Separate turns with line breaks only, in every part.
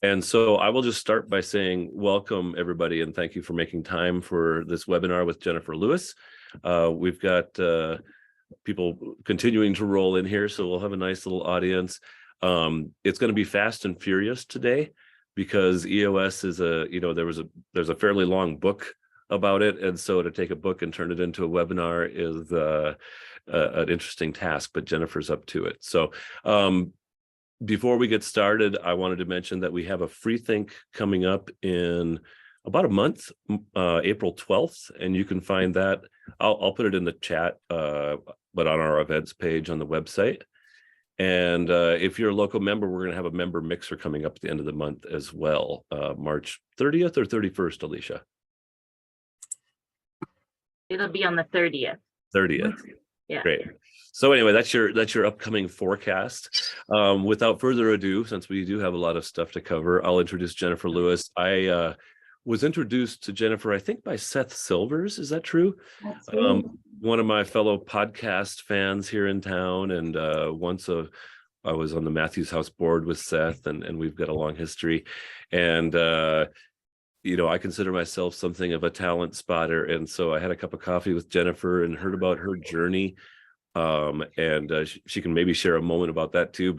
And so I will just start by saying welcome, everybody, and thank you for making time for this webinar with Jennifer Lewis. We've got people continuing to roll in here, so we'll have a nice little audience. It's going to be fast and furious today because EOS is there's a fairly long book about it, and so to take a book and turn it into a webinar is an interesting task, but Jennifer's up to it. So before we get started, I wanted to mention that we have a free think coming up in about a month, April 12th, and you can find that. I'll put it in the chat, but on our events page on the website. And if you're a local member, we're going to have a member mixer coming up at the end of the month as well, March 30th or 31st, Alicia?
It'll be on the 30th.
30th.
Yeah.
Great. So anyway, that's your upcoming forecast. Without further ado, since we do have a lot of stuff to cover, I'll introduce Jennifer Lewis. I was introduced to Jennifer, I think, by Seth Silvers. Is that true?
That's right.
One of my fellow podcast fans here in town, and I was on the Matthews House board with Seth, and we've got a long history. And I consider myself something of a talent spotter, and so I had a cup of coffee with Jennifer and heard about her journey. She can maybe share a moment about that too,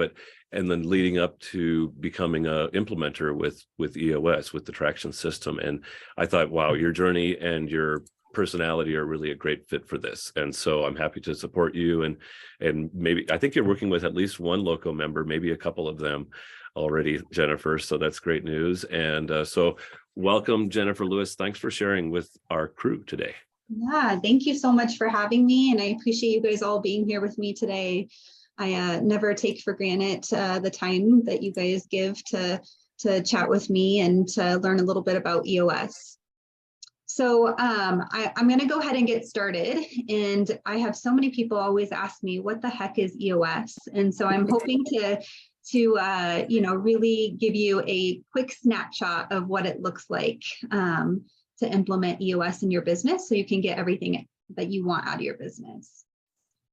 and then leading up to becoming an implementer with EOS, with the traction system. And I thought, wow, your journey and your personality are really a great fit for this. And so I'm happy to support you. And maybe, I think you're working with at least one local member, maybe a couple of them already, Jennifer. So that's great news. And so welcome, Jennifer Lewis. Thanks for sharing with our crew today.
Yeah, thank you so much for having me. And I appreciate you guys all being here with me today. I never take for granted the time that you guys give to chat with me and to learn a little bit about EOS. So I'm going to go ahead and get started. And I have so many people always ask me, what the heck is EOS? And so I'm hoping to really give you a quick snapshot of what it looks like to implement EOS in your business so you can get everything that you want out of your business.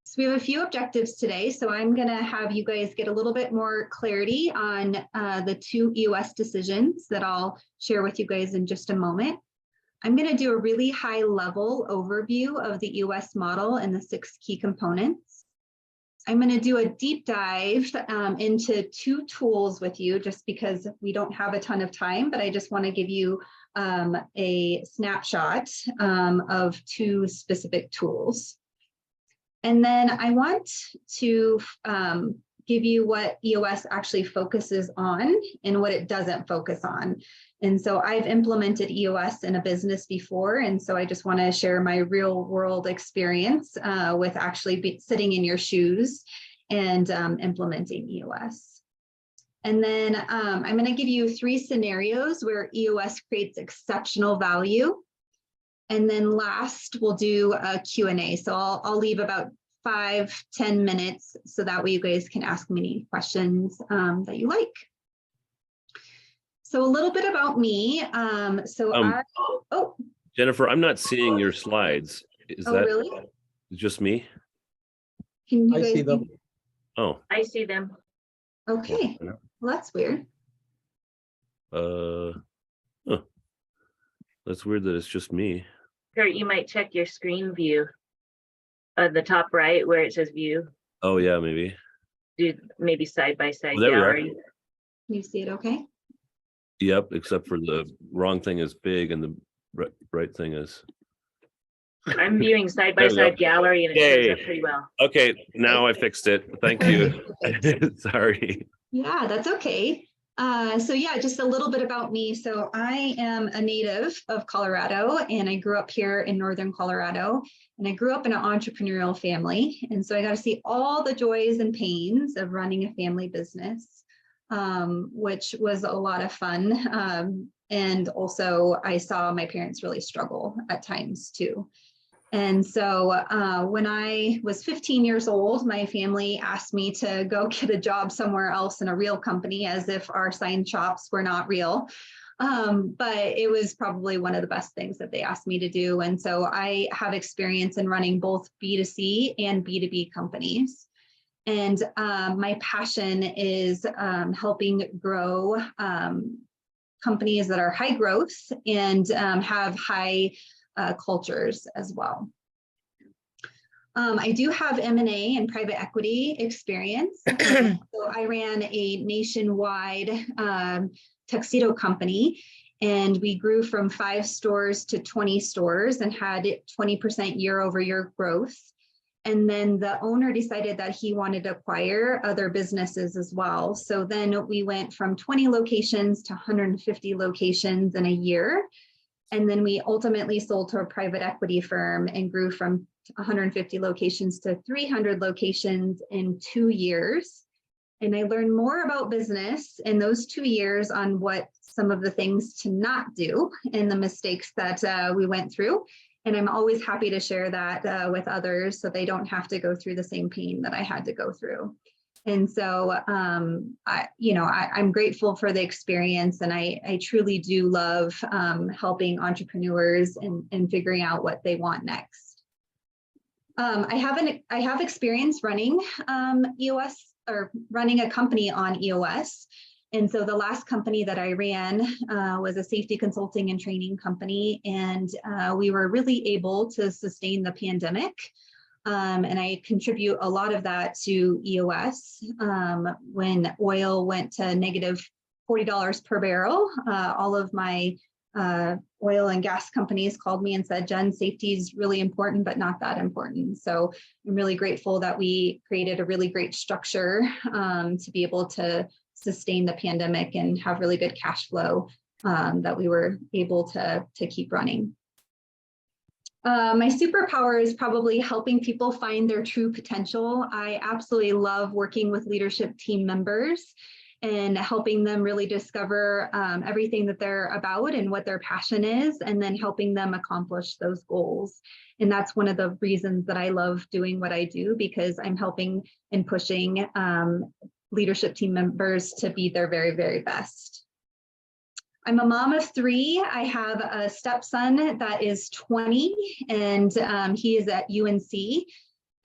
So we have a few objectives today. So I'm going to have you guys get a little bit more clarity on the 2 EOS decisions that I'll share with you guys in just a moment. I'm going to do a really high level overview of the EOS model and the 6 key components. I'm going to do a deep dive into 2 tools with you just because we don't have a ton of time, but I just want to give you a snapshot of 2 specific tools. And then I want to give you what EOS actually focuses on and what it doesn't focus on. And so I've implemented EOS in a business before, and so I just want to share my real world experience with actually sitting in your shoes and implementing EOS. And then I'm going to give you 3 scenarios where EOS creates exceptional value. And then last, we'll do a Q&A. So I'll leave about 5-10 minutes so that way you guys can ask me any questions that you like. So a little bit about me.
Jennifer, I'm not seeing your slides. Is that
really?
Just me?
Can you
I see them.
Oh.
I see them.
Okay. Well, that's weird.
That's weird that it's just me.
Kurt, you might check your screen view at the top right where it says view.
Oh yeah, maybe.
Do maybe side by side
There
gallery.
we are.
Can you see it okay?
Yep, except for the wrong thing is big and the right thing is.
I'm viewing side by side gallery and it shows up pretty well.
Okay, now I fixed it. Thank you. Sorry.
Yeah, that's okay. So yeah, just a little bit about me. So I am a native of Colorado and I grew up here in Northern Colorado, and I grew up in an entrepreneurial family. And so I got to see all the joys and pains of running a family business, which was a lot of fun. And also I saw my parents really struggle at times too. And so when I was 15 years old, my family asked me to go get a job somewhere else in a real company, as if our sign shops were not real. But it was probably one of the best things that they asked me to do. And so I have experience in running both B2C and B2B companies. And my passion is helping grow companies that are high growth and have high cultures as well. I do have M&A and private equity experience. So I ran a nationwide tuxedo company, and we grew from 5 stores to 20 stores and had 20% year-over-year growth. And then the owner decided that he wanted to acquire other businesses as well. So then we went from 20 locations to 150 locations in a year. And then we ultimately sold to a private equity firm and grew from 150 locations to 300 locations in 2 years. And I learned more about business in those 2 years on what some of the things to not do and the mistakes that we went through. And I'm always happy to share that with others so they don't have to go through the same pain that I had to go through. And so, I'm grateful for the experience, and I truly do love helping entrepreneurs and figuring out what they want next. I have experience running EOS, or running a company on EOS. And so the last company that I ran was a safety consulting and training company, and we were really able to sustain the pandemic. And I contribute a lot of that to EOS. When oil went to negative $40 per barrel, all of my oil and gas companies called me and said, Jen, safety is really important, but not that important. So I'm really grateful that we created a really great structure to be able to sustain the pandemic and have really good cash flow that we were able to keep running. My superpower is probably helping people find their true potential. I absolutely love working with leadership team members and helping them really discover everything that they're about and what their passion is, and then helping them accomplish those goals. And that's one of the reasons that I love doing what I do, because I'm helping and pushing leadership team members to be their very, very best. I'm a mom of 3. I have a stepson that is 20, and he is at UNC.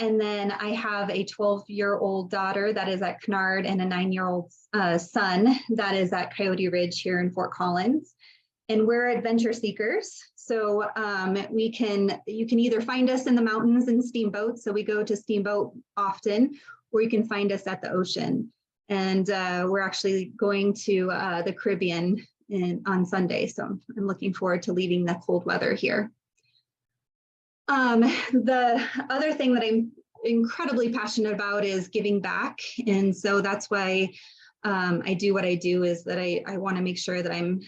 And then I have a 12-year-old daughter that is at Kennard, and a 9-year-old son that is at Coyote Ridge here in Fort Collins. And we're adventure seekers. So you can either find us in the mountains in steamboats. So we go to Steamboat often, or you can find us at the ocean. And we're actually going to the Caribbean on Sunday. So I'm looking forward to leaving the cold weather here. The other thing that I'm incredibly passionate about is giving back. And so that's why I do what I do, is that I want to make sure that I'm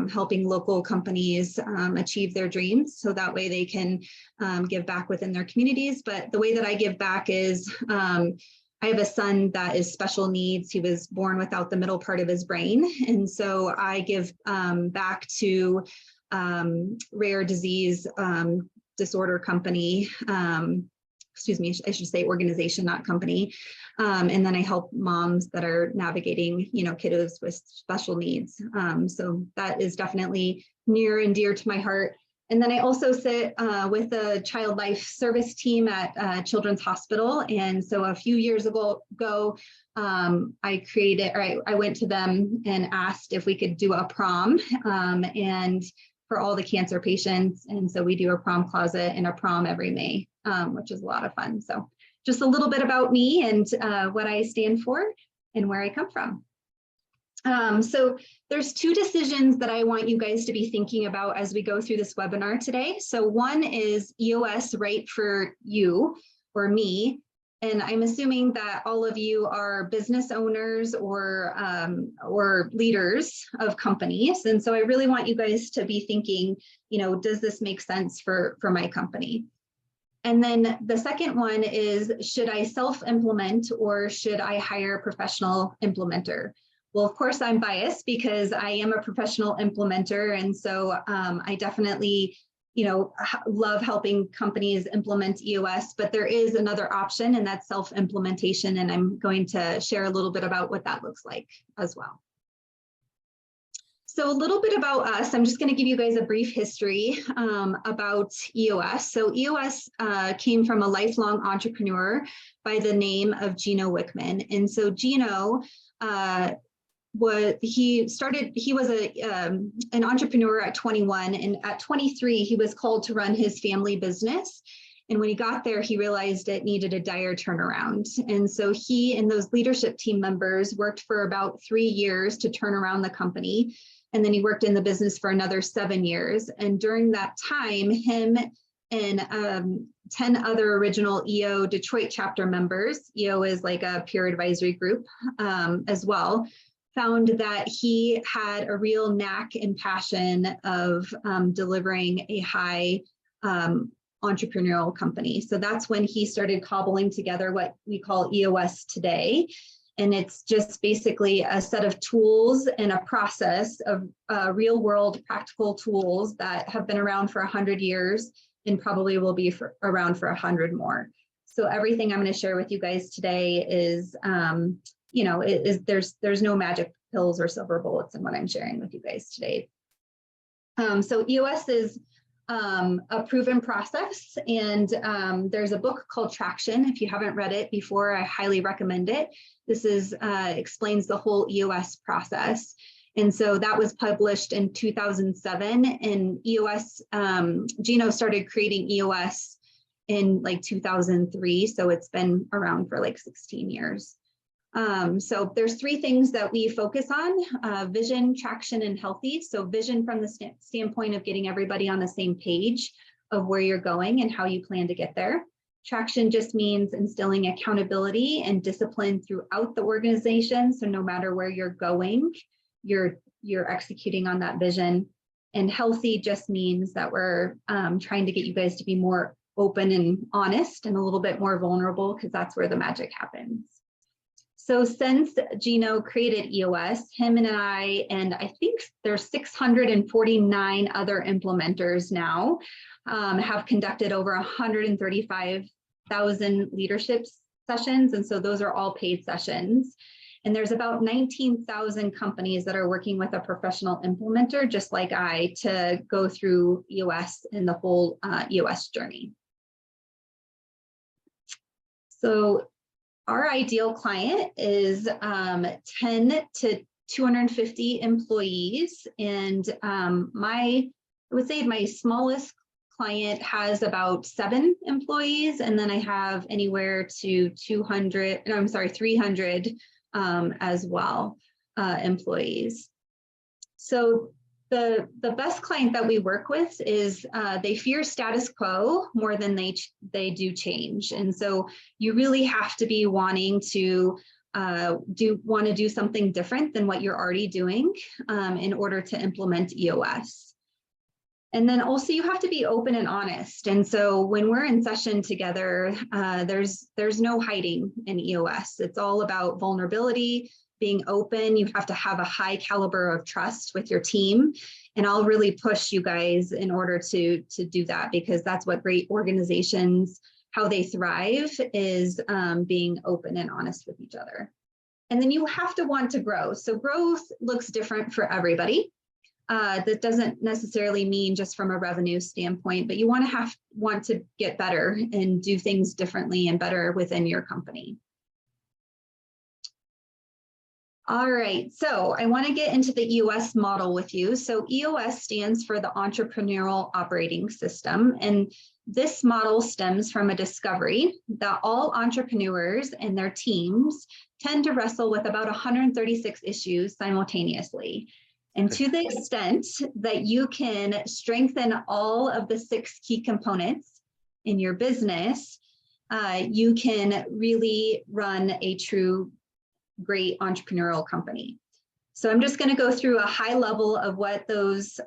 helping local companies achieve their dreams, so that way they can give back within their communities. But the way that I give back is I have a son that is special needs. He was born without the middle part of his brain. And so I give back to rare disease disorder company, excuse me, I should say organization, not company. And then I help moms that are navigating, kiddos with special needs. So that is definitely near and dear to my heart. And then I also sit with the child life service team at Children's Hospital. And so a few years ago, I went to them and asked if we could do a prom and for all the cancer patients. And so we do a prom closet and a prom every May, which is a lot of fun. So just a little bit about me and what I stand for and where I come from. So there's 2 decisions that I want you guys to be thinking about as we go through this webinar today. So one is EOS right for you or me. And I'm assuming that all of you are business owners or leaders of companies. And so I really want you guys to be thinking, does this make sense for my company? And then the second one is, should I self-implement or should I hire a professional implementer? Well, of course, I'm biased because I am a professional implementer. And so I definitely, love helping companies implement EOS, but there is another option, and that's self-implementation. And I'm going to share a little bit about what that looks like as well. So a little bit about us. I'm just going to give you guys a brief history about EOS. So EOS came from a lifelong entrepreneur by the name of Gino Wickman. And so Gino, he was an entrepreneur at 21, and at 23, he was called to run his family business. And when he got there, he realized it needed a dire turnaround. And so he and those leadership team members worked for about 3 years to turn around the company. And then he worked in the business for another 7 years. And during that time, him and 10 other original EO Detroit chapter members, EO is like a peer advisory group as well, found that he had a real knack and passion of delivering a high entrepreneurial company. So that's when he started cobbling together what we call EOS today. And it's just basically a set of tools and a process of real world practical tools that have been around for 100 years and probably will be around for 100 more. So everything I'm going to share with you guys today is, there's no magic pills or silver bullets in what I'm sharing with you guys today. So EOS is a proven process, and there's a book called Traction. If you haven't read it before, I highly recommend it. This explains the whole EOS process. And so that was published in 2007, and EOS, Gino started creating EOS in like 2003. So it's been around for like 16 years. So there's 3 things that we focus on: vision, traction, and healthy. So vision from the standpoint of getting everybody on the same page of where you're going and how you plan to get there. Traction just means instilling accountability and discipline throughout the organization. So no matter where you're going, you're executing on that vision. And healthy just means that we're trying to get you guys to be more open and honest and a little bit more vulnerable, because that's where the magic happens. So since Gino created EOS, him and I think there's 649 other implementers now, have conducted over 135,000 leadership sessions. And so those are all paid sessions. And there's about 19,000 companies that are working with a professional implementer, just like I, to go through EOS and the whole EOS journey. So our ideal client is 10 to 250 employees. And I would say my smallest client has about 7 employees. And then I have anywhere to 300 as well, employees. So the best client that we work with is they fear status quo more than they do change. And so you really have to be wanting to do something different than what you're already doing in order to implement EOS. And then also you have to be open and honest. And so when we're in session together, there's no hiding in EOS. It's all about vulnerability, being open. You have to have a high caliber of trust with your team. And I'll really push you guys in order to do that, because that's what great organizations, how they thrive, is being open and honest with each other. And then you have to want to grow. So growth looks different for everybody. That doesn't necessarily mean just from a revenue standpoint, but you want to get better and do things differently and better within your company. All right, so I want to get into the EOS model with you. So EOS stands for the Entrepreneurial Operating System, and this model stems from a discovery that all entrepreneurs and their teams tend to wrestle with about 136 issues simultaneously. And to the extent that you can strengthen all of the 6 key components in your business, you can really run a true great entrepreneurial company. So I'm just going to go through a high level of what those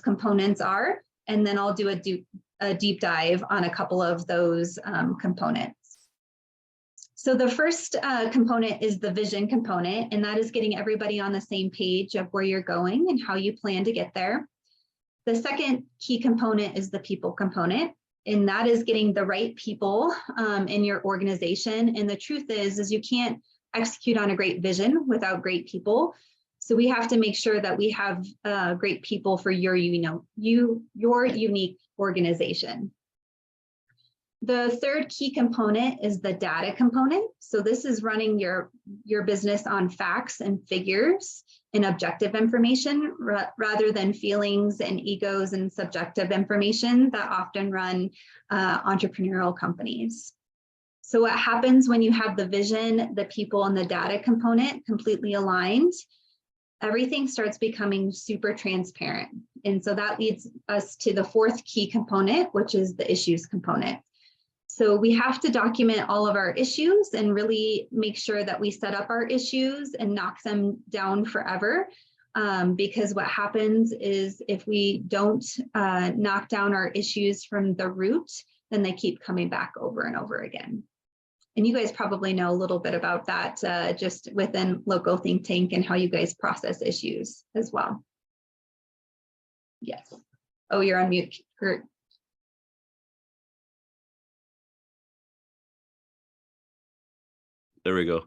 components are, and then I'll do a deep dive on a couple of those components. So the first component is the vision component, and that is getting everybody on the same page of where you're going and how you plan to get there. The second key component is the people component, and that is getting the right people in your organization. And the truth is you can't execute on a great vision without great people. So we have to make sure that we have great people for your unique organization. The third key component is the data component. So this is running your business on facts and figures and objective information rather than feelings and egos and subjective information that often run entrepreneurial companies. So what happens when you have the vision, the people, and the data component completely aligned? Everything starts becoming super transparent. And so that leads us to the fourth key component, which is the issues component. So we have to document all of our issues and really make sure that we set up our issues and knock them down forever. Because what happens is if we don't knock down our issues from the root, then they keep coming back over and over again. And you guys probably know a little bit about that just within local think tank and how you guys process issues as well. Yes. Oh, you're on mute, Kurt.
There we go.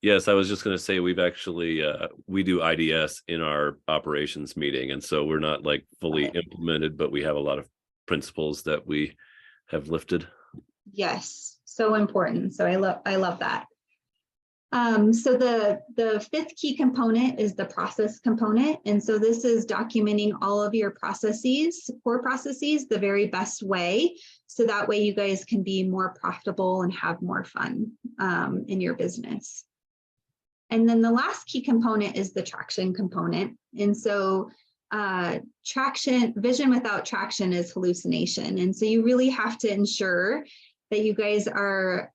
Yes, I was just going to say we've actually, we do IDS in our operations meeting. And so we're not like fully implemented, but we have a lot of principles that we have lifted. Yes,
so important. So I love that. So the fifth key component is the process component. And so this is documenting all of your processes, core processes, the very best way. So that way you guys can be more profitable and have more fun in your business. And then the last key component is the traction component. And so vision without traction is hallucination. And so you really have to ensure that you guys are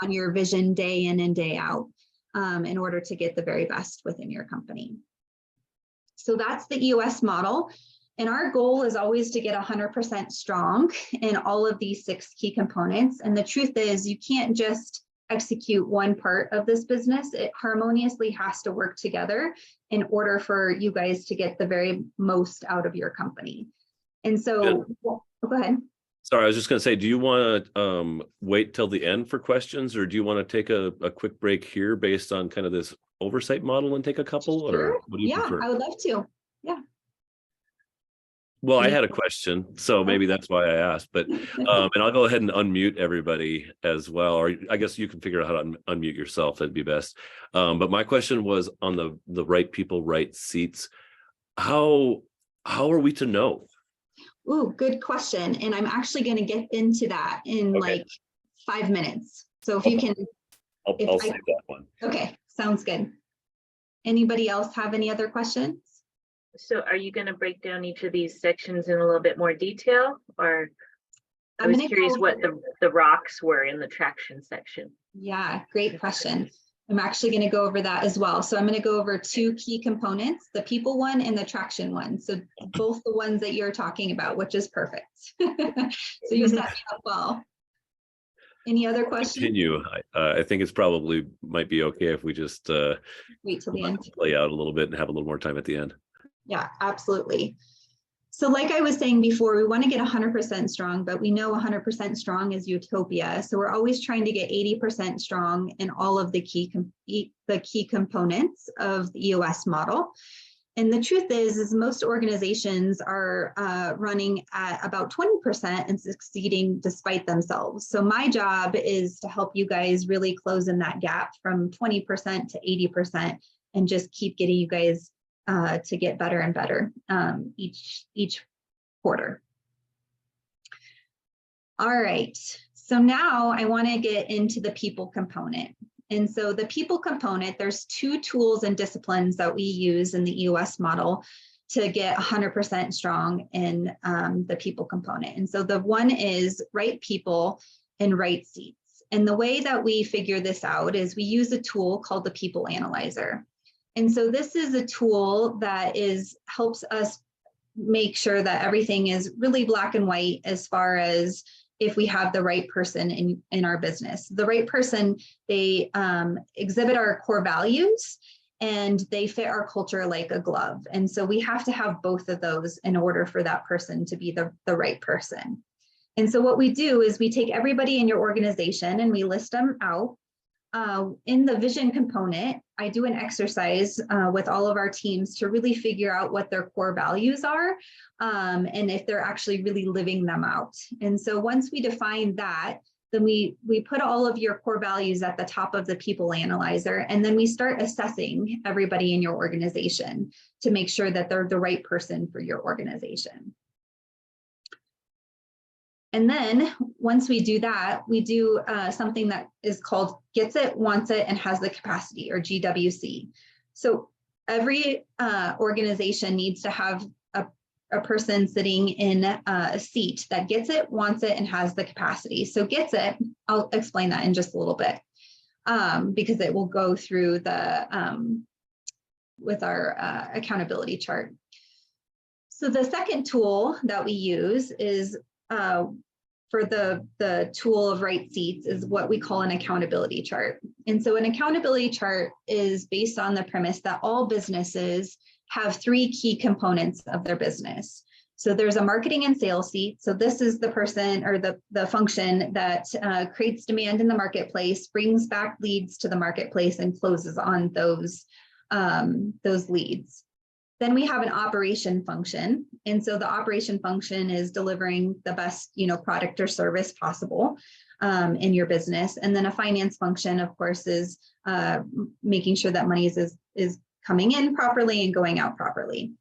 on your vision day in and day out in order to get the very best within your company. So that's the EOS model. And our goal is always to get 100% strong in all of these 6 key components. And the truth is you can't just execute one part of this business. It harmoniously has to work together in order for you guys to get the very most out of your company. And so, well, go ahead.
Sorry, I was just going to say, do you want to wait till the end for questions, or do you want to take a quick break here based on kind of this oversight model and take a couple?
Sure.
Or what do you prefer?
I would love to. Yeah.
Well, I had a question, so maybe that's why I asked, but, and I'll go ahead and unmute everybody as well, or I guess you can figure out how to unmute yourself, that'd be best. But my question was on the right people, right seats. How are we to know?
Ooh, good question. And I'm actually going to get into that in like 5 minutes. So if you can,
I'll save that one.
Okay, sounds good. Anybody else have any other questions?
So are you going to break down each of these sections in a little bit more detail, or I was curious what the rocks were in the traction section.
Yeah, great question. I'm actually going to go over that as well. So I'm going to go over 2 key components, the people one and the traction one. So both the ones that you're talking about, which is perfect. So you set me up well. Any other questions?
Continue. I think it's probably might be okay if we just
wait till the end,
play out a little bit and have a little more time at the end.
Yeah, absolutely. So like I was saying before, we want to get 100% strong, but we know 100% strong is utopia. So we're always trying to get 80% strong in all of the key components of the EOS model. And the truth is most organizations are running at about 20% and succeeding despite themselves. So my job is to help you guys really close in that gap from 20% to 80% and just keep getting you guys to get better and better each quarter. All right, so now I want to get into the people component. And so the people component, there's 2 tools and disciplines that we use in the EOS model to get 100% strong in the people component. And so the one is right people and right seats. And the way that we figure this out is we use a tool called the People Analyzer. And so this is a tool that helps us make sure that everything is really black and white as far as if we have the right person in our business. The right person, they exhibit our core values and they fit our culture like a glove. And so we have to have both of those in order for that person to be the right person. And so what we do is we take everybody in your organization and we list them out. in the vision component, I do an exercise with all of our teams to really figure out what their core values are and if they're actually really living them out. And so once we define that, then we put all of your core values at the top of the people analyzer, and then we start assessing everybody in your organization to make sure that they're the right person for your organization. And then once we do that, we do something that is called gets it, wants it, and has the capacity, or GWC. So every organization needs to have a person sitting in a seat that gets it, wants it, and has the capacity. So gets it, I'll explain that in just a little bit because it will go through the with our accountability chart. So the second tool that we use is for the tool of right seats is what we call an accountability chart. And so an accountability chart is based on the premise that all businesses have three key components of their business. So there's a marketing and sales seat. So this is the person or the function that creates demand in the marketplace, brings back leads to the marketplace, and closes on those leads. Then we have an operation function. And so the operation function is delivering the best, product or service possible in your business. And then a finance function, of course, is making sure that money is coming in properly and going out properly.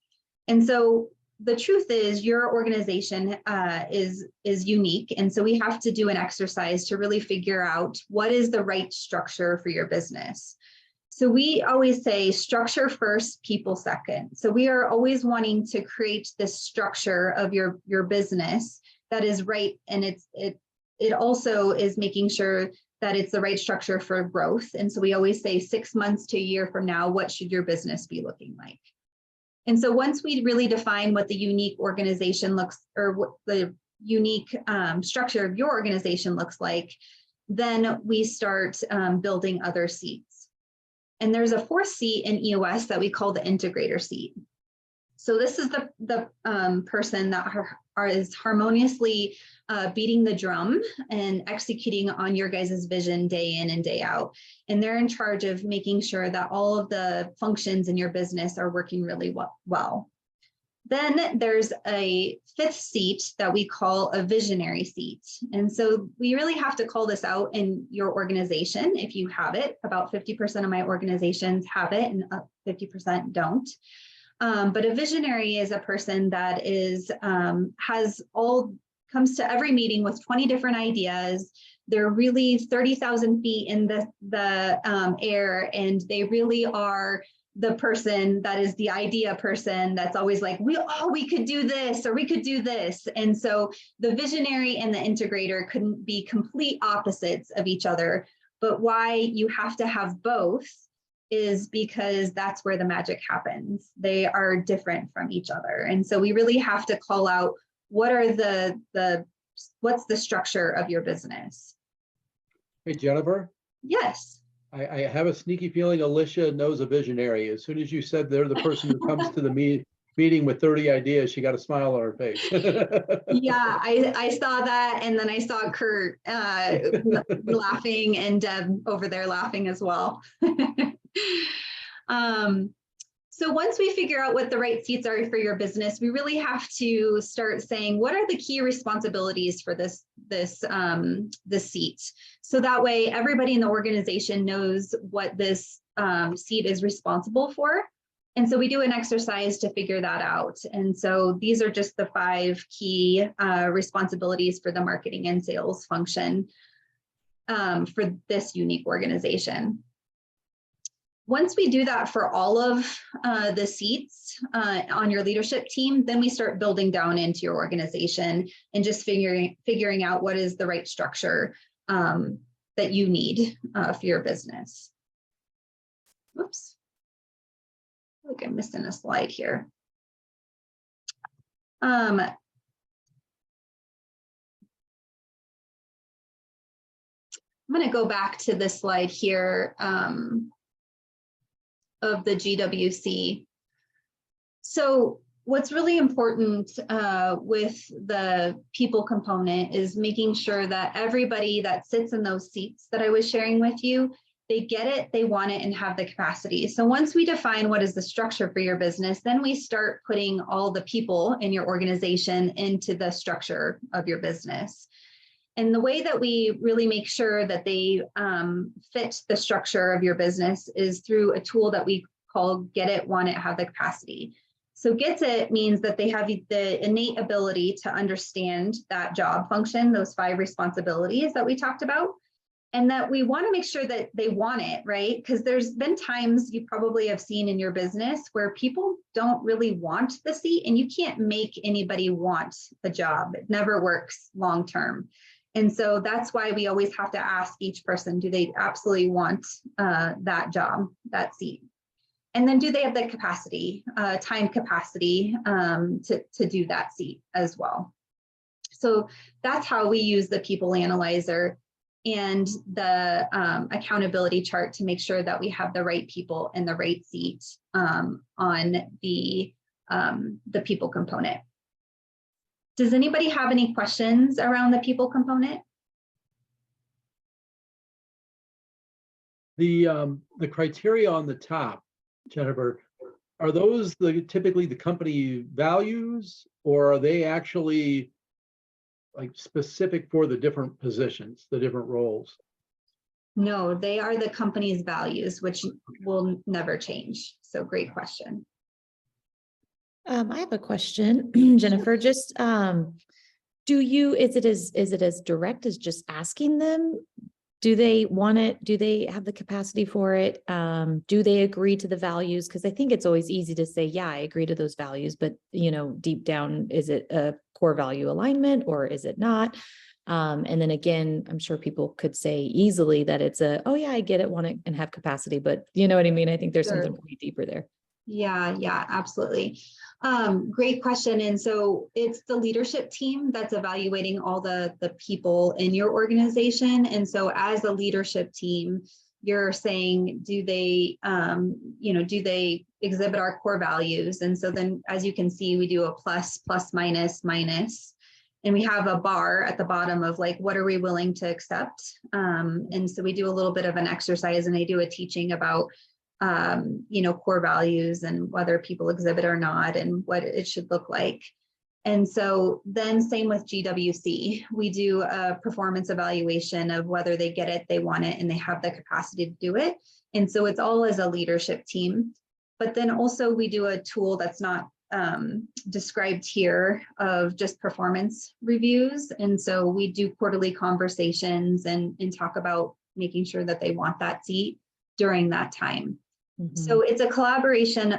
And so the truth is your organization is unique. And so we have to do an exercise to really figure out what is the right structure for your business. So we always say structure first, people second. So we are always wanting to create this structure of your business that is right. And it also is making sure that it's the right structure for growth. And so we always say 6 months to a year from now, what should your business be looking like? And so once we really define what the unique organization looks, or what the unique structure of your organization looks like, then we start building other seats. And there's a fourth seat in EOS that we call the integrator seat. So this is the person that is harmoniously beating the drum and executing on your guys' vision day in and day out. And they're in charge of making sure that all of the functions in your business are working really well. Then there's a fifth seat that we call a visionary seat. And so we really have to call this out in your organization if you have it. About 50% of my organizations have it and 50% don't. But a visionary is a person that comes to every meeting with 20 different ideas. They're really 30,000 feet in the air, and they really are the person that is the idea person that's always like, we could do this, or we could do this. And so the visionary and the integrator couldn't be complete opposites of each other. But why you have to have both is because that's where the magic happens. They are different from each other. And so we really have to call out what's the structure of your business.
Hey, Jennifer.
Yes.
I have a sneaky feeling Alicia knows a visionary. As soon as you said they're the person who comes to the meeting with 30 ideas, she got a smile on her face.
Yeah, I saw that. And then I saw Kurt laughing and Deb over there laughing as well. So once we figure out what the right seats are for your business, we really have to start saying, what are the key responsibilities for this seat? So that way everybody in the organization knows what this seat is responsible for. And so we do an exercise to figure that out. And so these are just the 5 key responsibilities for the marketing and sales function for this unique organization. Once we do that for all of the seats on your leadership team, then we start building down into your organization and just figuring out what is the right structure that you need for your business. Whoops. I think I'm missing a slide here. I'm going to go back to this slide here. Of the GWC. So what's really important with the people component is making sure that everybody that sits in those seats that I was sharing with you they get it, they want it, and have the capacity. So once we define what is the structure for your business, then we start putting all the people in your organization into the structure of your business. And the way that we really make sure that they fit the structure of your business is through a tool that we call Get It, Want It, Have the Capacity. So Get It means that they have the innate ability to understand that job function, those 5 responsibilities that we talked about, and that we want to make sure that they want it, right? Because there's been times you probably have seen in your business where people don't really want the seat, and you can't make anybody want the job. It never works long term. And so that's why we always have to ask each person, do they absolutely want that job, that seat? And then do they have the capacity, time capacity to do that seat as well? So that's how we use the people analyzer and the accountability chart to make sure that we have the right people in the right seat on the people component. Does anybody have any questions around the people component?
The criteria on the top, Jennifer, are those typically the company values, or are they actually like specific for the different positions, the different roles?
No, they are the company's values, which will never change. So great question.
I have a question, Jennifer. Just is it as direct as just asking them? Do they want it? Do they have the capacity for it? Do they agree to the values? Because I think it's always easy to say, yeah, I agree to those values, but deep down, is it a core value alignment or is it not? And then again, I'm sure people could say easily that it's oh yeah, I get it, want it, and have capacity, but you know what I mean? I think there's something pretty deeper there.
Yeah, absolutely. Great question. And so it's the leadership team that's evaluating all the people in your organization. And so as a leadership team, you're saying, do they exhibit our core values? And so then, as you can see, we do a plus, minus, and we have a bar at the bottom of like, what are we willing to accept? And so we do a little bit of an exercise, and they do a teaching about core values and whether people exhibit or not and what it should look like. And so then same with GWC, we do a performance evaluation of whether they get it, they want it, and they have the capacity to do it. And so it's all as a leadership team. But then also we do a tool that's not described here of just performance reviews. And so we do quarterly conversations and talk about making sure that they want that seat during that time. Mm-hmm. So it's a collaboration,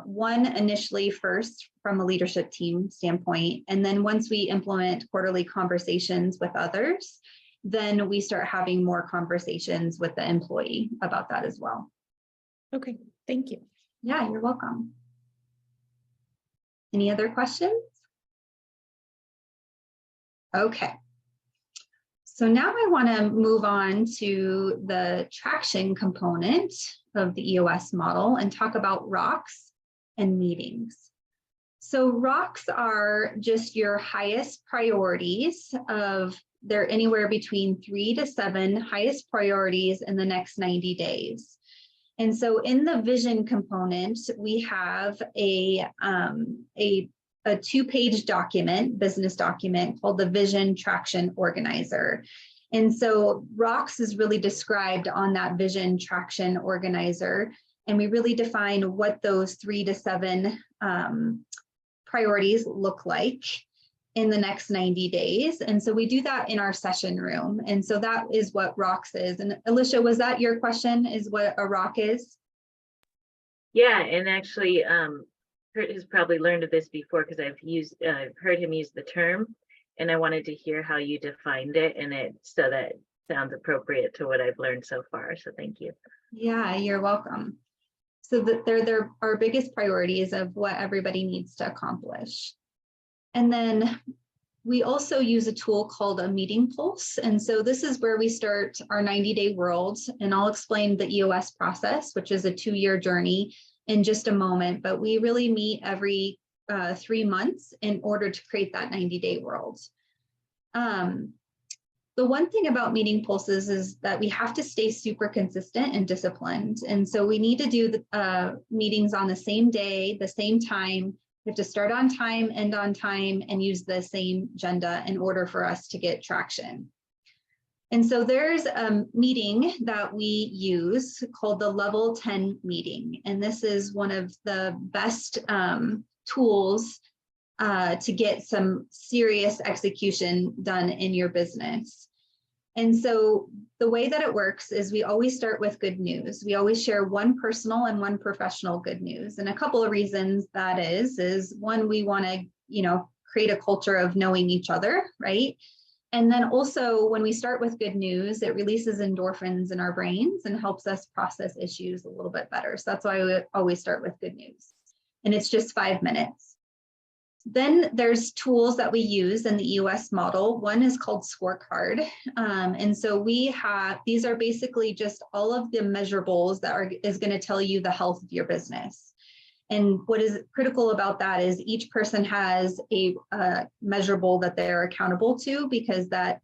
one initially first from a leadership team standpoint, and then once we implement quarterly conversations with others, then we start having more conversations with the employee about that as well.
Okay, thank you.
Yeah, you're welcome. Any other questions? Okay. So now I want to move on to the traction component of the EOS model and talk about rocks and meetings. So rocks are just your highest priorities they're anywhere between 3 to 7 highest priorities in the next 90 days. And so in the vision component, we have a 2-page document, business document called the Vision Traction Organizer. And so rocks is really described on that Vision Traction Organizer. And we really define what those 3 to 7 priorities look like in the next 90 days. And so we do that in our session room. And so that is what rocks is. And Alicia, was that your question, is what a rock is?
Yeah, and actually, Kurt has probably learned of this before because I've heard him use the term, and I wanted to hear how you defined it, so that sounds appropriate to what I've learned so far. So thank you. Yeah,
you're welcome. So that they're our biggest priorities of what everybody needs to accomplish. And then we also use a tool called a meeting pulse. And so this is where we start our 90-day world. And I'll explain the EOS process, which is a 2-year journey, in just a moment. But we really meet every 3 months in order to create that 90-day world. The one thing about meeting pulses is that we have to stay super consistent and disciplined. And so we need to do the meetings on the same day, the same time. We have to start on time, end on time, and use the same agenda in order for us to get traction. And so there's a meeting that we use called the Level 10 meeting. And this is one of the best tools to get some serious execution done in your business. And so the way that it works is we always start with good news. We always share one personal and one professional good news. And a couple of reasons that is one, we want to, create a culture of knowing each other, right? And then also when we start with good news, it releases endorphins in our brains and helps us process issues a little bit better. So that's why we always start with good news. And it's just 5 minutes. Then there's tools that we use in the EOS model. One is called Scorecard. And so these are basically just all of the measurables that is going to tell you the health of your business. And what is critical about that is each person has a measurable that they're accountable to, because that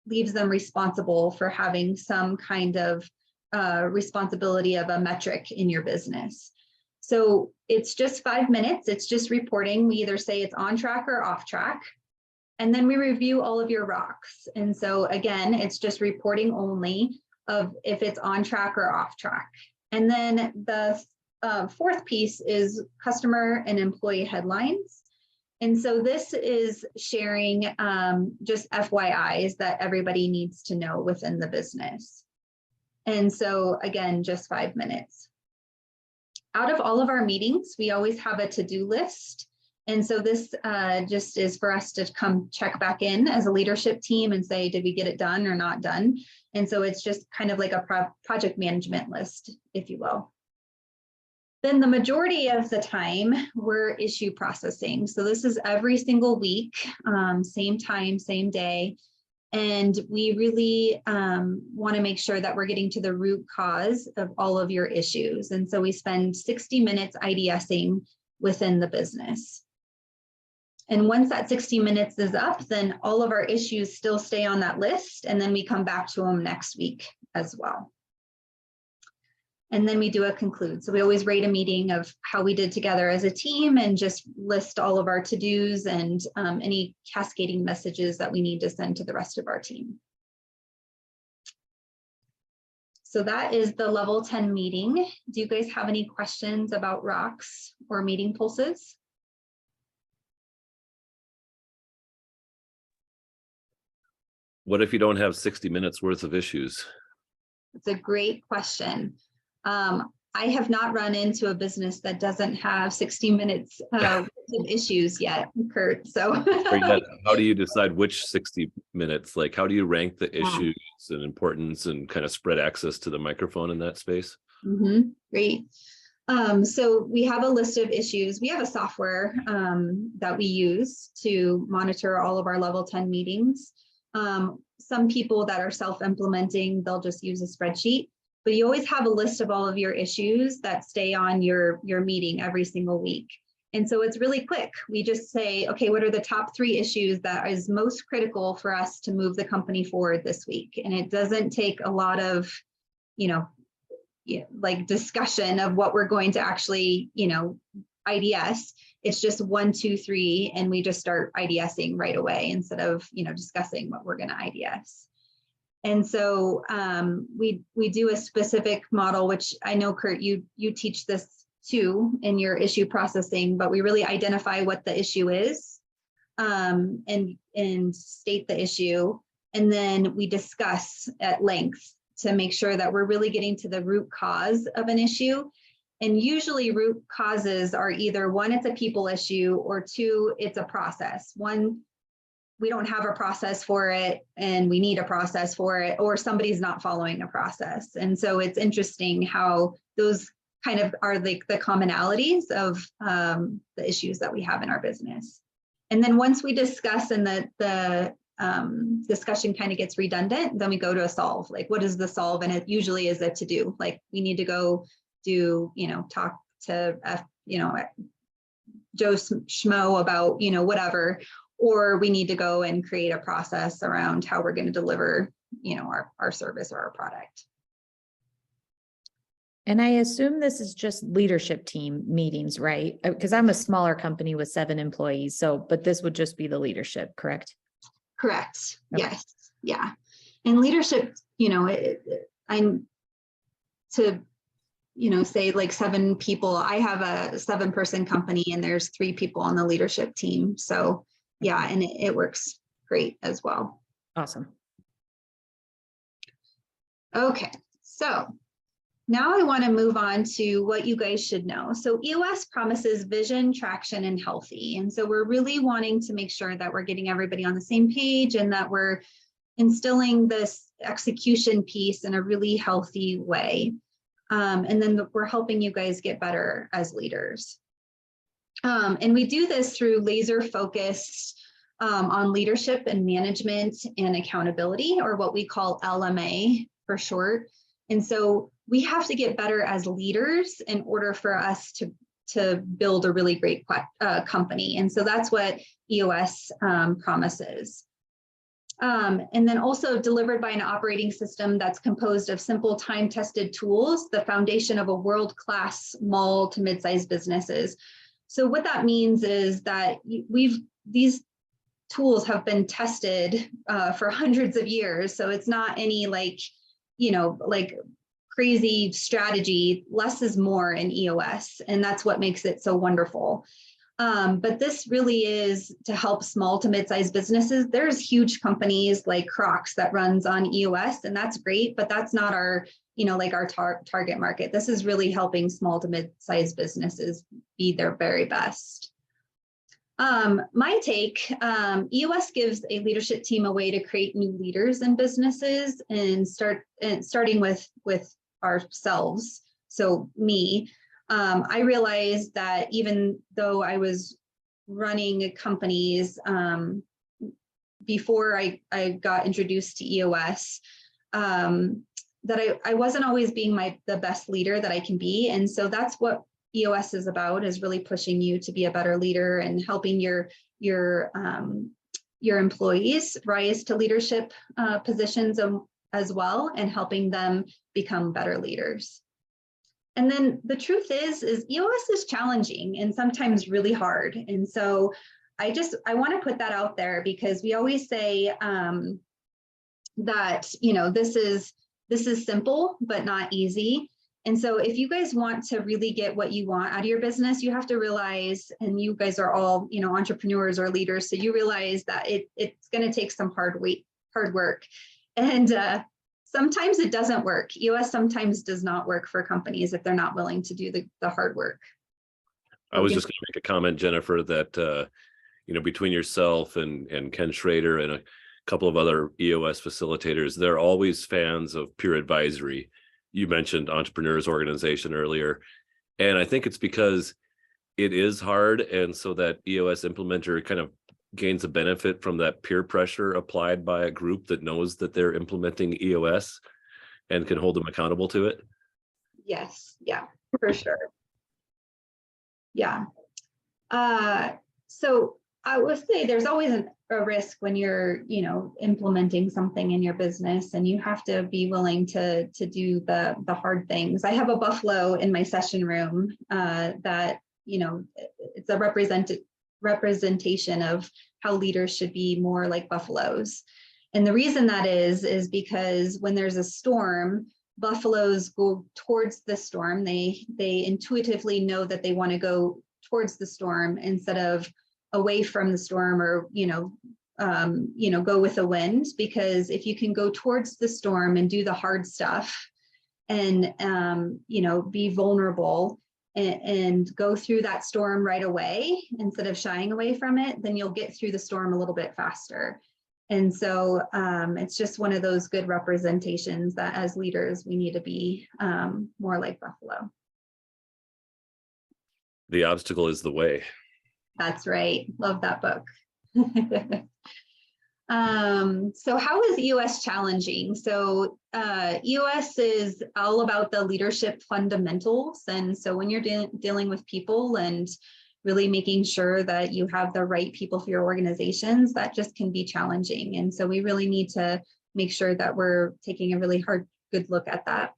leaves them responsible for having some kind of responsibility of a metric in your business. So it's just 5 minutes. It's just reporting. We either say it's on track or off track. And then we review all of your rocks. And so again, it's just reporting only of if it's on track or off track. And then the fourth piece is customer and employee headlines. And so this is sharing just FYIs that everybody needs to know within the business. And so again, just 5 minutes. Out of all of our meetings, we always have a to-do list. And so this just is for us to come check back in as a leadership team and say, did we get it done or not done? And so it's just kind of like a project management list, if you will. Then the majority of the time we're issue processing. So this is every single week, same time, same day. And we really want to make sure that we're getting to the root cause of all of your issues. And so we spend 60 minutes IDSing within the business. And once that 60 minutes is up, then all of our issues still stay on that list. And then we come back to them next week as well. And then we do a conclude. So we always rate a meeting of how we did together as a team and just list all of our to-dos and any cascading messages that we need to send to the rest of our team. So that is the Level 10 meeting. Do you guys have any questions about rocks or meeting pulses?
What if you don't have 60 minutes worth of issues?
It's a great question. I have not run into a business that doesn't have 60 minutes of issues yet, Kurt. So
how do you decide which 60 minutes? Like, how do you rank the issues and importance and kind of spread access to the microphone in that space?
Great. So we have a list of issues. We have a software that we use to monitor all of our Level 10 meetings. Some people that are self-implementing, they'll just use a spreadsheet. But you always have a list of all of your issues that stay on your meeting every single week. And so it's really quick. We just say, okay, what are the top 3 issues that is most critical for us to move the company forward this week? And it doesn't take a lot of, like discussion of what we're going to actually, IDS. It's just 1, 2, 3, and we just start IDSing right away instead of, discussing what we're going to IDS. And so we do a specific model, which I know, Kurt, you teach this too in your issue processing, but we really identify what the issue is and state the issue. And then we discuss at length to make sure that we're really getting to the root cause of an issue. And usually root causes are either 1, it's a people issue, or 2, it's a process. 1, we don't have a process for it and we need a process for it, or somebody's not following a process. And so it's interesting how those kind of are like the commonalities of the issues that we have in our business. And then once we discuss and the discussion kind of gets redundant, then we go to a solve. Like, what is the solve? And it usually is a to-do. Like, we need to go do, talk to, Joe Schmo about, whatever, or we need to go and create a process around how we're going to deliver, our service or our product.
And I assume this is just leadership team meetings, right? Because I'm a smaller company with 7 employees. So, but this would just be the leadership, correct?
Correct.
Okay.
Yes. Yeah. And leadership, I'm to, say like 7 people. I have a 7-person company and there's 3 people on the leadership team. So yeah, and it works great as well.
Awesome.
Okay. So now I want to move on to what you guys should know. So EOS promises vision, traction, and healthy. And so we're really wanting to make sure that we're getting everybody on the same page and that we're instilling this execution piece in a really healthy way. And then we're helping you guys get better as leaders. And we do this through laser focused on leadership and management and accountability, or what we call LMA for short. And so we have to get better as leaders in order for us to build a really great company. And so that's what EOS promises. And then also delivered by an operating system that's composed of simple time-tested tools, the foundation of a world-class small to mid-sized businesses. So what that means is that these tools have been tested for hundreds of years. So it's not any like crazy strategy. Less is more in EOS, and that's what makes it so wonderful. But this really is to help small to mid-sized businesses. There's huge companies like Crocs that runs on EOS, and that's great, but that's not our, our target market. This is really helping small to mid-sized businesses be their very best. My take, EOS gives a leadership team a way to create new leaders in businesses and starting with ourselves. So me, I realized that even though I was running companies before I got introduced to EOS, that I wasn't always being the best leader that I can be. And so that's what EOS is about, is really pushing you to be a better leader and helping your employees rise to leadership positions as well, and helping them become better leaders. And then the truth is EOS is challenging and sometimes really hard. And so I want to put that out there, because we always say that, this is simple, but not easy. And so if you guys want to really get what you want out of your business, you have to realize, and you guys are all, entrepreneurs or leaders, so you realize that it's going to take some hard work. And sometimes it doesn't work. EOS sometimes does not work for companies if they're not willing to do the hard work.
I was just going to make a comment, Jennifer, that between yourself and Ken Schrader and a couple of other EOS facilitators, they're always fans of peer advisory. You mentioned Entrepreneurs Organization earlier, and I think it's because it is hard, and so that EOS implementer kind of gains a benefit from that peer pressure applied by a group that knows that they're implementing EOS and can hold them accountable to it.
Yes, yeah, for sure. Yeah. So I would say there's always a risk when you're, implementing something in your business, and you have to be willing to do the hard things. I have a buffalo in my session room that, it's a representation of how leaders should be more like buffaloes. And the reason that is because when there's a storm, buffaloes go towards the storm. They intuitively know that they want to go towards the storm instead of away from the storm, or go with the wind. Because if you can go towards the storm and do the hard stuff and be vulnerable and go through that storm right away instead of shying away from it, then you'll get through the storm a little bit faster. And so it's just one of those good representations that as leaders we need to be more like buffalo.
The obstacle is the way.
That's right. Love that book. So how is EOS challenging? So EOS is all about the leadership fundamentals. And so when you're dealing with people and really making sure that you have the right people for your organizations, that just can be challenging. And so we really need to make sure that we're taking a really good look at that.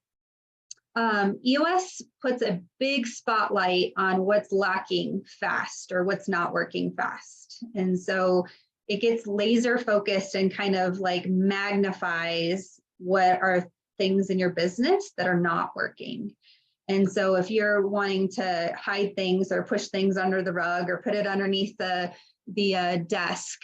EOS puts a big spotlight on what's lacking fast or what's not working fast. And so it gets laser focused and kind of like magnifies what are things in your business that are not working. And so if you're wanting to hide things or push things under the rug or put it underneath the desk,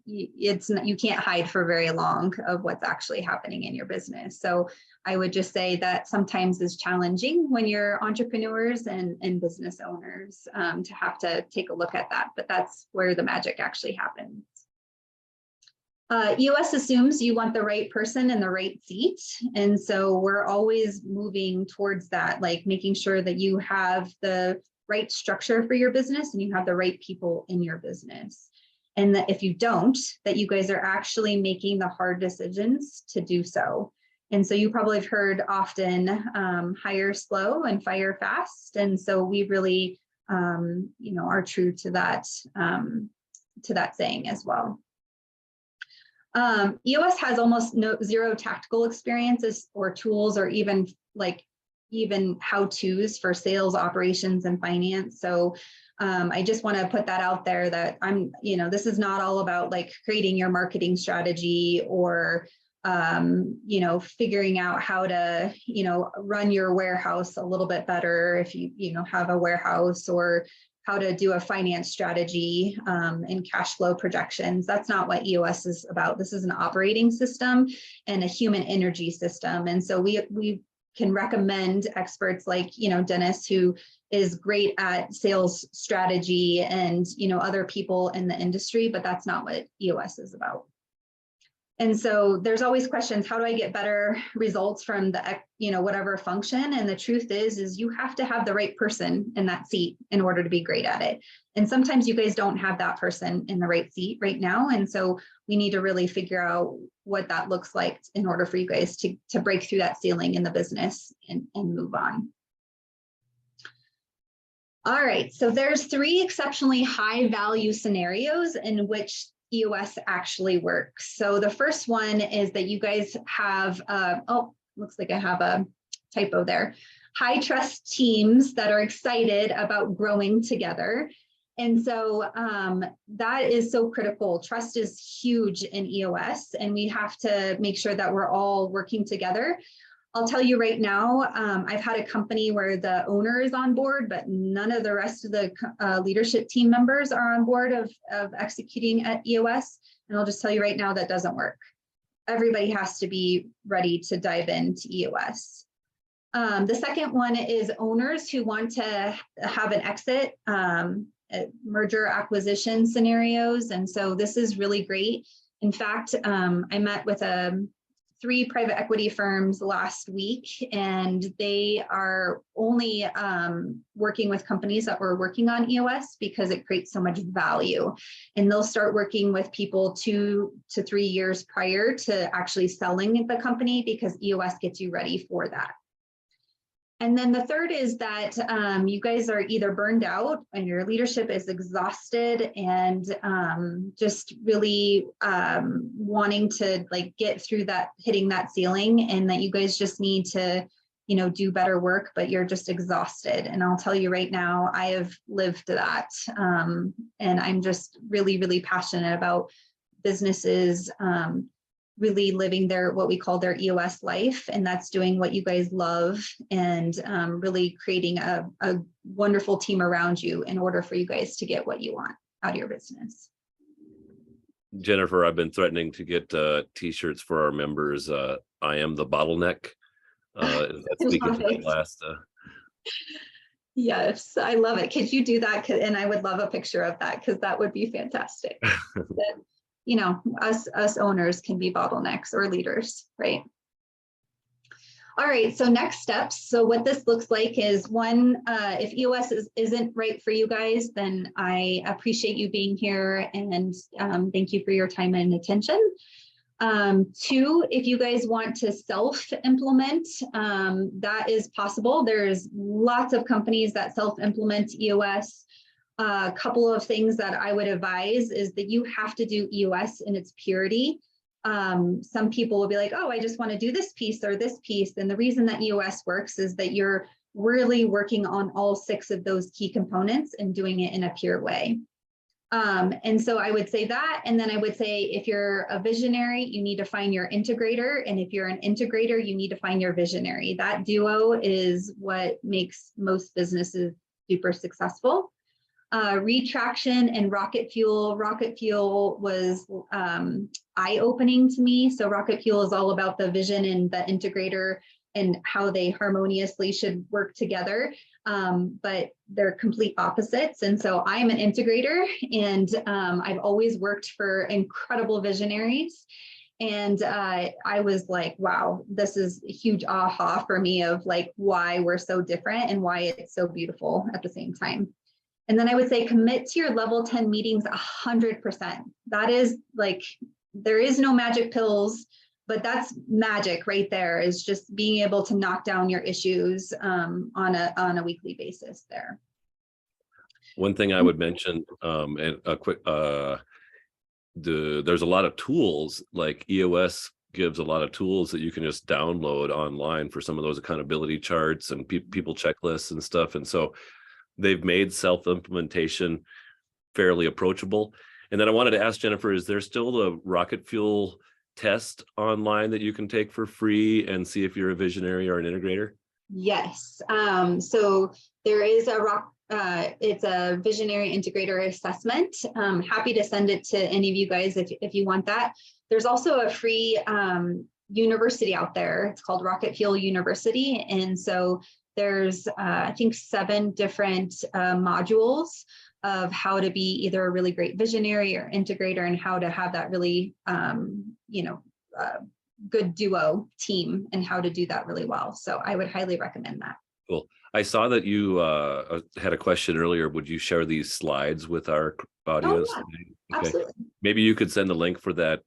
you can't hide for very long of what's actually happening in your business. So I would just say that sometimes is challenging when you're entrepreneurs and business owners to have to take a look at that, but that's where the magic actually happens. EOS assumes you want the right person in the right seat. And so we're always moving towards that, like making sure that you have the right structure for your business and you have the right people in your business. And that if you don't, that you guys are actually making the hard decisions to do so. And so you probably have heard often hire slow and fire fast. And so we really, are true to that saying as well. EOS has almost zero tactical experiences or tools or even how-tos for sales, operations, and finance. So I just want to put that out there that this is not all about like creating your marketing strategy or, figuring out how to, run your warehouse a little bit better if you have a warehouse, or how to do a finance strategy and cash flow projections. That's not what EOS is about. This is an operating system and a human energy system. And so we can recommend experts like, Dennis, who is great at sales strategy and, other people in the industry, but that's not what EOS is about. And so there's always questions, how do I get better results from the, whatever function? And the truth is you have to have the right person in that seat in order to be great at it. And sometimes you guys don't have that person in the right seat right now. And so we need to really figure out what that looks like in order for you guys to break through that ceiling in the business and move on. All right, so there's 3 exceptionally high value scenarios in which EOS actually works. So the first one is that you guys have, looks like I have a typo there, high trust teams that are excited about growing together. And so that is so critical. Trust is huge in EOS, and we have to make sure that we're all working together. I'll tell you right now, I've had a company where the owner is on board, but none of the rest of the leadership team members are on board of executing at EOS. And I'll just tell you right now, that doesn't work. Everybody has to be ready to dive into EOS. The second one is owners who want to have an exit, merger acquisition scenarios. And so this is really great. In fact, I met with 3 private equity firms last week, and they are only working with companies that were working on EOS because it creates so much value. And they'll start working with people 2 to 3 years prior to actually selling the company because EOS gets you ready for that. And then the third is that you guys are either burned out and your leadership is exhausted and just really wanting to get through that, hitting that ceiling, and that you guys just need to, do better work, but you're just exhausted. And I'll tell you right now, I have lived that. And I'm just really, really passionate about businesses really living what we call their EOS life. And that's doing what you guys love and really creating a wonderful team around you in order for you guys to get what you want out of your business.
Jennifer, I've been threatening to get t-shirts for our members. I am the bottleneck. That's speaking to the last.
Yes, I love it. Could you do that? And I would love a picture of that because that would be fantastic. Us owners can be bottlenecks or leaders, right? All right, so next steps. So what this looks like is one, if EOS isn't right for you guys, then I appreciate you being here and thank you for your time and attention. 2, if you guys want to self-implement, that is possible. There's lots of companies that self-implement EOS. A couple of things that I would advise is that you have to do EOS in its purity. Some people will be like, oh, I just want to do this piece or this piece. And the reason that EOS works is that you're really working on all 6 of those key components and doing it in a pure way. And so I would say that, and then I would say if you're a visionary, you need to find your integrator. And if you're an integrator, you need to find your visionary. That duo is what makes most businesses super successful. Retraction and rocket fuel. Rocket fuel was eye-opening to me. So rocket fuel is all about the vision and the integrator and how they harmoniously should work together. But they're complete opposites. And so I'm an integrator, and I've always worked for incredible visionaries. And I was like, wow, this is a huge aha for me of like why we're so different and why it's so beautiful at the same time. And then I would say commit to your level 10 meetings 100%. That is like, there is no magic pills, but that's magic right there, is just being able to knock down your issues on a weekly basis there.
One thing I would mention, and a quick, there's a lot of tools, like EOS gives a lot of tools that you can just download online for some of those accountability charts and people checklists and stuff. And so they've made self-implementation fairly approachable. And then I wanted to ask Jennifer, is there still the rocket fuel test online that you can take for free and see if you're a visionary or an integrator?
Yes. So there is it's a visionary integrator assessment. Happy to send it to any of you guys if you want that. There's also a free university out there. It's called Rocket Fuel University. And so there's, I think, 7 different modules of how to be either a really great visionary or integrator, and how to have that really, good duo team and how to do that really well. So I would highly recommend that.
Cool. I saw that you had a question earlier. Would you share these slides with our audience?
Oh, yeah,
Okay.
absolutely.
Maybe you could send a link for that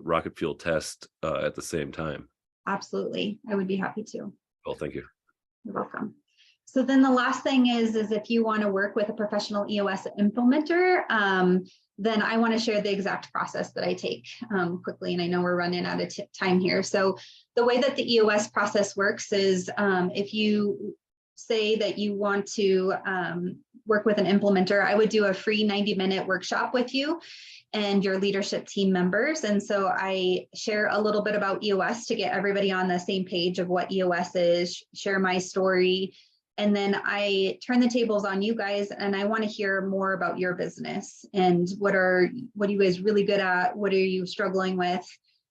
rocket fuel test at the same time.
Absolutely. I would be happy to.
Well, thank you.
You're welcome. So then the last thing is if you want to work with a professional EOS implementer, then I want to share the exact process that I take quickly. And I know we're running out of time here. So the way that the EOS process works is if you say that you want to work with an implementer, I would do a free 90-minute workshop with you and your leadership team members. And so I share a little bit about EOS to get everybody on the same page of what EOS is, share my story, and then I turn the tables on you guys, and I want to hear more about your business and what are you guys really good at, what are you struggling with,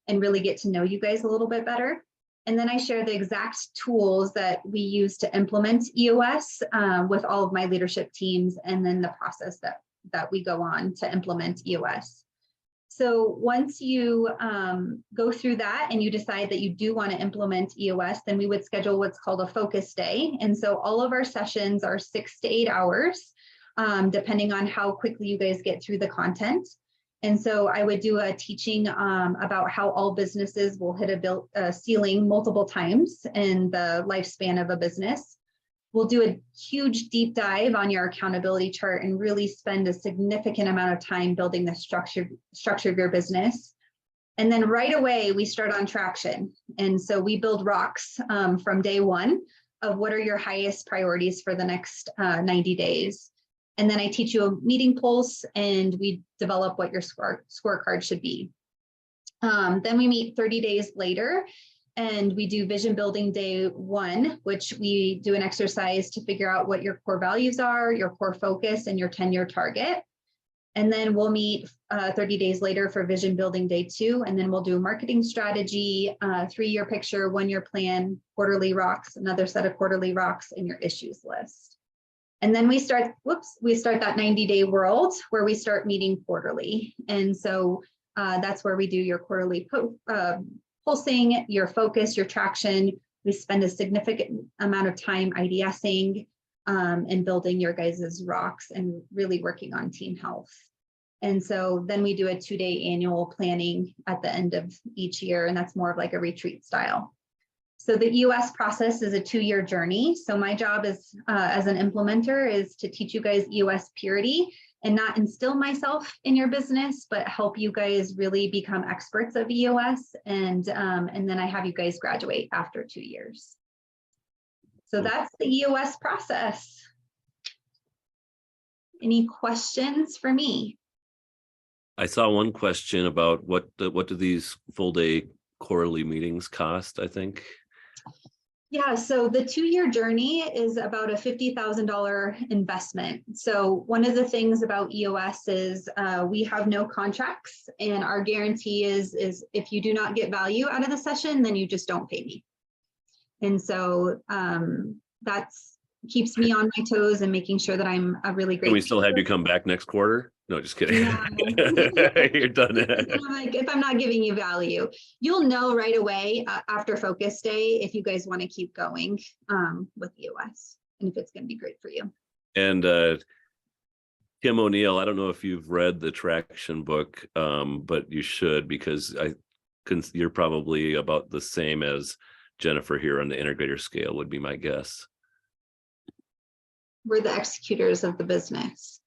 and really get to know you guys a little bit better. And then I share the exact tools that we use to implement EOS with all of my leadership teams, and then the process that we go on to implement EOS. So once you go through that and you decide that you do want to implement EOS, then we would schedule what's called a focus day. And so all of our sessions are 6 to 8 hours, depending on how quickly you guys get through the content. And so I would do a teaching about how all businesses will hit a ceiling multiple times in the lifespan of a business. We'll do a huge deep dive on your accountability chart and really spend a significant amount of time building the structure of your business. And then right away, we start on traction. And so we build rocks from day one of what are your highest priorities for the next 90 days. And then I teach you a meeting pulse, and we develop what your scorecard should be. Then we meet 30 days later, and we do vision building day 1, which we do an exercise to figure out what your core values are, your core focus, and your 10-year target. And then we'll meet 30 days later for vision building day 2. And then we'll do a marketing strategy, 3-year picture, 1-year plan, quarterly rocks, another set of quarterly rocks, and your issues list. And then we start that 90-day world where we start meeting quarterly. And so that's where we do your quarterly pulsing, your focus, your traction. We spend a significant amount of time IDSing and building your guys' rocks and really working on team health. And so then we do a 2-day annual planning at the end of each year, and that's more of like a retreat style. So the EOS process is a 2-year journey. So my job is, as an implementer, is to teach you guys EOS purity and not instill myself in your business, but help you guys really become experts of EOS. And then I have you guys graduate after 2 years. So that's the EOS process. Any questions for me?
I saw one question about what do these full day quarterly meetings cost, I think.
Yeah, so the 2-year journey is about a $50,000 investment. So one of the things about EOS is we have no contracts, and our guarantee is if you do not get value out of the session, then you just don't pay me. And so that's keeps me on my toes and making sure that I'm a really great.
Can we still have you come back next quarter? No, just kidding.
No.
You're done.
Like, if I'm not giving you value, you'll know right away after focus day if you guys want to keep going with EOS and if it's going to be great for you.
And Kim O'Neill, I don't know if you've read the Traction book, but you should, because you're probably about the same as Jennifer here on the integrator scale, would be my guess.
We're the executors of the business.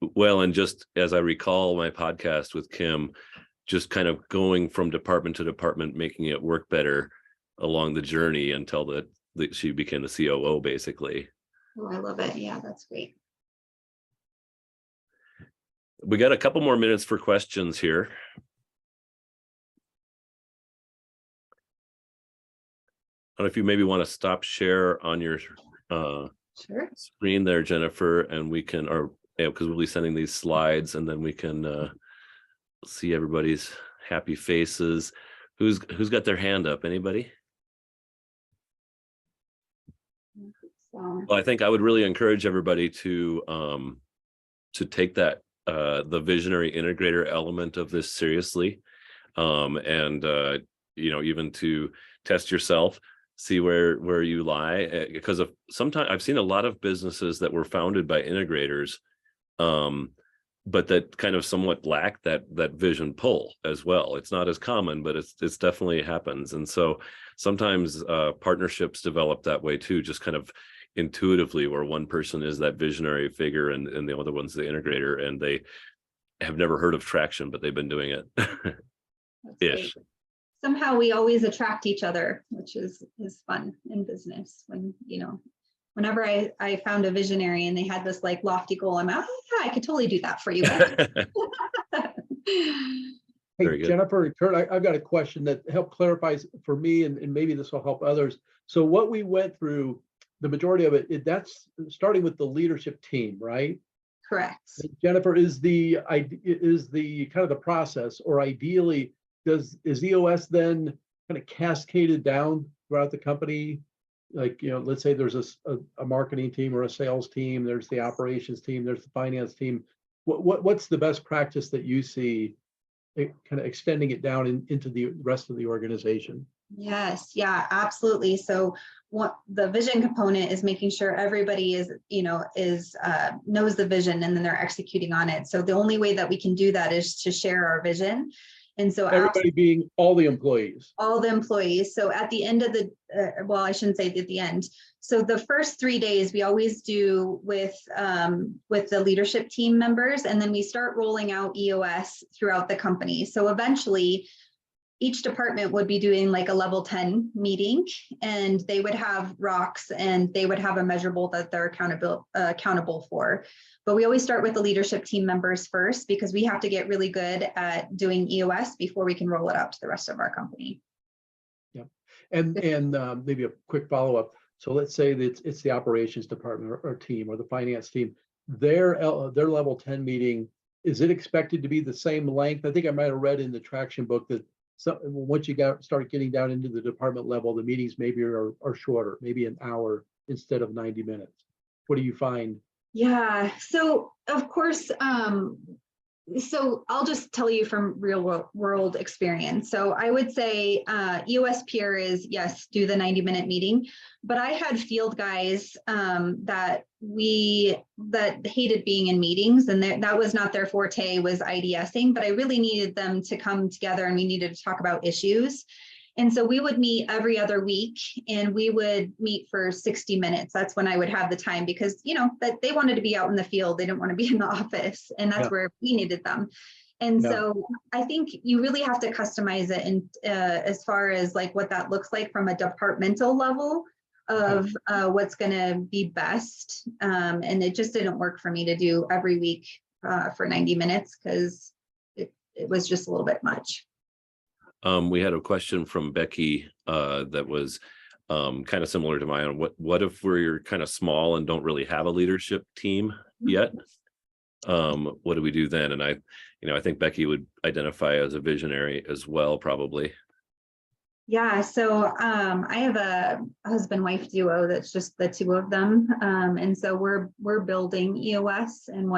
Well, and just as I recall my podcast with Kim, just kind of going from department to department, making it work better along the journey until that she became the COO, basically.
Oh, I love it. Yeah, that's great.
We got a couple more minutes for questions here. I don't know if you maybe want to stop share on your
Sure.
screen there, Jennifer, and we can, or because we'll be sending these slides, and then we can see everybody's happy faces. Who's got their hand up? Anybody? Well, I think I would really encourage everybody to take that the visionary integrator element of this seriously, and even to test yourself, see where you lie, because of sometimes I've seen a lot of businesses that were founded by integrators, but that kind of somewhat lack that vision pull as well. It's not as common, but it's definitely happens. And so sometimes partnerships develop that way too, just kind of intuitively, where one person is that visionary figure and the other one's the integrator, and they have never heard of Traction, but they've been doing it. Ish.
Somehow we always attract each other, which is fun in business. When whenever I found a visionary and they had this like lofty goal, I'm like, oh yeah, I could totally do that for you guys.
Very
Hey,
good.
Jennifer and Kurt, I've got a question that helped clarify for me, and maybe this will help others. So what we went through, the majority of it, that's starting with the leadership team, right?
Correct.
Jennifer, is the kind of the process, or ideally, is EOS then kind of cascaded down throughout the company? Like, let's say there's a marketing team or a sales team, there's the operations team, there's the finance team. What's the best practice that you see kind of extending it down into the rest of the organization?
Yes, yeah, absolutely. So what the vision component is making sure everybody is knows the vision, and then they're executing on it. So the only way that we can do that is to share our vision. And so
everybody being all the employees.
All the employees. So at the end of the, well, I shouldn't say at the end. So the first 3 days we always do with the leadership team members, and then we start rolling out EOS throughout the company. So eventually each department would be doing like a level 10 meeting, and they would have rocks and they would have a measurable that they're accountable for. But we always start with the leadership team members first, because we have to get really good at doing EOS before we can roll it out to the rest of our company.
Yeah. And maybe a quick follow-up. So let's say that it's the operations department or team or the finance team, their level 10 meeting, is it expected to be the same length? I think I might have read in the Traction book that once you start getting down into the department level, the meetings maybe are shorter, maybe an hour instead of 90 minutes. What do you find?
Yeah, so of course, so I'll just tell you from real world experience. So I would say EOS Peer is, yes, do the 90-minute meeting, but I had field guys that hated being in meetings, and that was not their forte, was IDSing, but I really needed them to come together and we needed to talk about issues. And so we would meet every other week, and we would meet for 60 minutes. That's when I would have the time, because, that they wanted to be out in the field. They didn't want to be in the office, and that's where we needed them. And so I think you really have to customize it, and as far as like what that looks like from a departmental level of what's going to be best. And it just didn't work for me to do every week for 90 minutes, because it was just a little bit much.
We had a question from Becky that was kind of similar to mine. What if we're kind of small and don't really have a leadership team yet? What do we do then? And I think Becky would identify as a visionary as well, probably.
Yeah, so I have a husband-wife duo that's just the two of them, and so we're building EOS and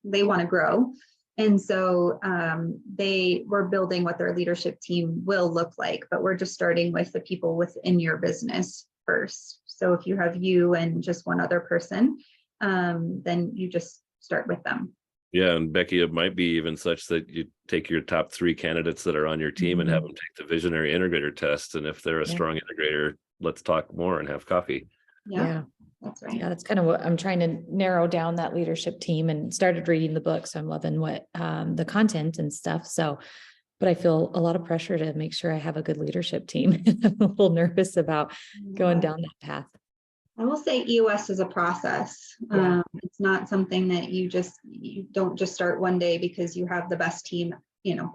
they want to grow. And so we're building what their leadership team will look like, but we're just starting with the people within your business first. So if you have you and just one other person, then you just start with them.
Yeah, and Becky, it might be even such that you take your top 3 candidates that are on your team and have them take the visionary integrator test. And if they're a strong integrator, let's talk more and have coffee.
Yeah, that's right.
Yeah, that's kind of what I'm trying to narrow down, that leadership team, and started reading the book. So I'm loving what the content and stuff. So, but I feel a lot of pressure to make sure I have a good leadership team. I'm a little nervous about going down that path.
I will say EOS is a process. It's not something that you don't just start one day because you have the best team,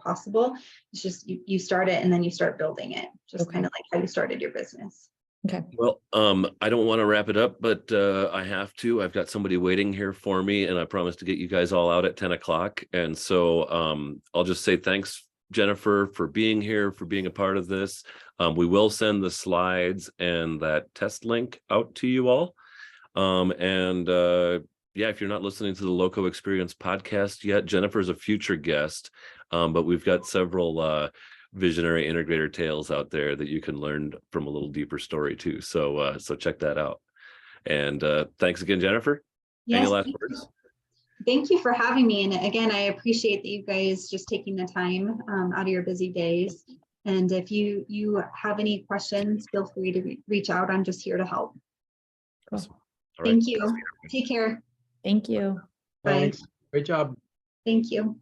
possible. It's just you start it and then you start building it, just kind of like how you started your business.
Okay.
Well, I don't want to wrap it up, but I have to. I've got somebody waiting here for me, and I promised to get you guys all out at 10 o'clock. And so I'll just say thanks, Jennifer, for being here, for being a part of this. We will send the slides and that test link out to you all. If you're not listening to the Loco Experience podcast yet, Jennifer's a future guest, but we've got several visionary integrator tales out there that you can learn from a little deeper story too. So check that out. And thanks again, Jennifer.
Yes,
any last words?
Thank you for having me. And again, I appreciate that you guys just taking the time out of your busy days. And if you have any questions, feel free to reach out. I'm just here to help.
Cool.
All right.
Thank you. Take care.
Thank you.
Bye.
Thanks. Great job.
Thank you.